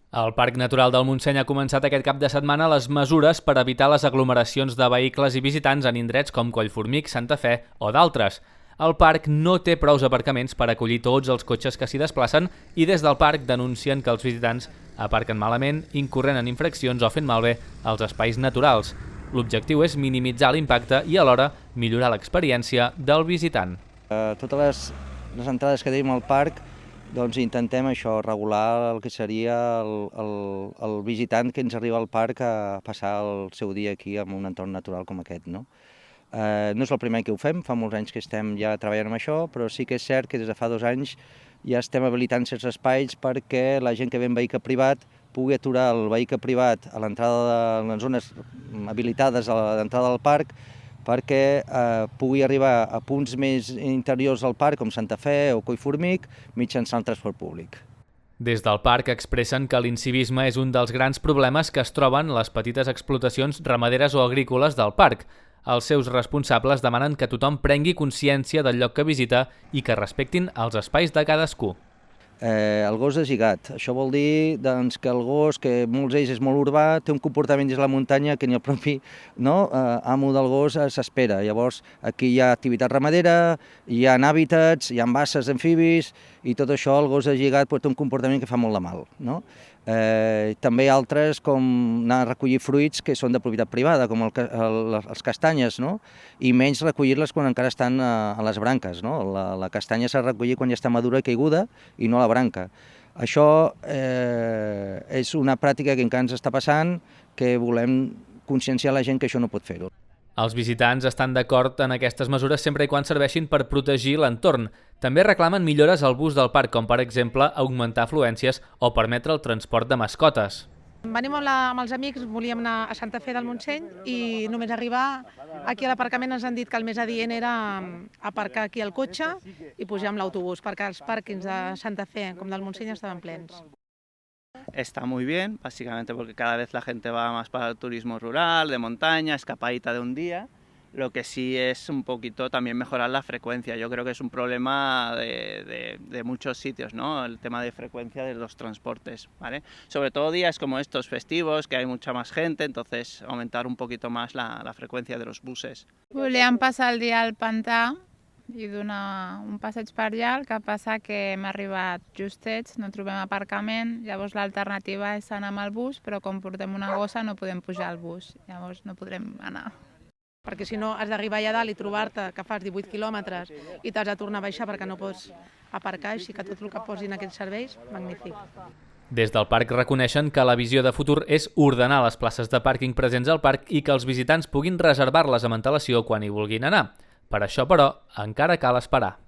El Parc Natural del Montseny ha començat aquest cap de setmana les mesures per evitar les aglomeracions de vehicles i visitants en indrets com Collformic, Santa Fe o d'altres. El parc no té prous aparcaments per acollir tots els cotxes que s'hi desplacen i des del parc denuncien que els visitants aparquen malament, incorrent en infraccions o fent malbé els espais naturals. L'objectiu és minimitzar l'impacte i alhora millorar l'experiència del visitant. Totes les entrades que tenim al parc doncs intentem això, regular el que seria el visitant que ens arriba al parc a passar el seu dia aquí en un entorn natural com aquest, no? No és el primer que ho fem, fa molts anys que estem ja treballant amb això, però sí que és cert que des de fa 2 anys ja estem habilitant certs espais perquè la gent que ve en vehicle privat pugui aturar el vehicle privat a l'entrada de les zones habilitades a l'entrada del parc perquè pugui arribar a punts més interiors del parc, com Santa Fe o Collformic, mitjançant el transport públic. Des del parc expressen que l'incivisme és un dels grans problemes que es troben les petites explotacions ramaderes o agrícoles del parc. Els seus responsables demanen que tothom prengui consciència del lloc que visita i que respectin els espais de cadascú. El gos de gigat. Això vol dir doncs, que el gos, que molts d'ells és molt urbà, té un comportament dins la muntanya que ni el propi amo del gos s'espera. Llavors, aquí hi ha activitat ramadera, hi ha hàbitats, hi ha basses d'amfibis i tot això, el gos de gigat té un comportament que fa molt de mal. No? També altres com anar a recollir fruits que són de propietat privada, com les castanyes, no? I menys recollir-les quan encara estan a les branques. No? La castanya s'ha de recollir quan ja està madura i caiguda i no la branca. Això és una pràctica que encara ens està passant, que volem conscienciar la gent que això no pot fer-ho. Els visitants estan d'acord en aquestes mesures sempre i quan serveixin per protegir l'entorn. També reclamen millores al bus del parc, com per exemple augmentar afluències o permetre el transport de mascotes. Venim amb els amics, volíem anar a Santa Fe del Montseny i només arribar aquí a l'aparcament ens han dit que el més adient era aparcar aquí el cotxe i pujar amb l'autobús, perquè els pàrquings de Santa Fe com del Montseny estaven plens. Está muy bien, básicamente porque cada vez la gente va más para el turismo rural, de montaña, escapadita de un día. Lo que sí es un poquito también mejorar la frecuencia. Yo creo que es un problema de muchos sitios, ¿no? El tema de frecuencia de los transportes, ¿vale? Sobre todo días como estos festivos, que hay mucha más gente, entonces aumentar un poquito más la frecuencia de los buses. Volíem passar el dia al pantà i donar un passeig per allà, el que passa que hem arribat justets, no trobem aparcament, llavors l'alternativa és anar amb el bus, però com portem una gossa no podem pujar al bus, llavors no podrem anar. Perquè si no has d'arribar allà dalt i trobar-te que fas 18 quilòmetres i t'has de tornar a baixar perquè no pots aparcar, així que tot el que posin aquests serveis, magnífic. Des del parc reconeixen que la visió de futur és ordenar les places de pàrquing presents al parc i que els visitants puguin reservar-les amb antelació quan hi vulguin anar. Per això, però, encara cal esperar.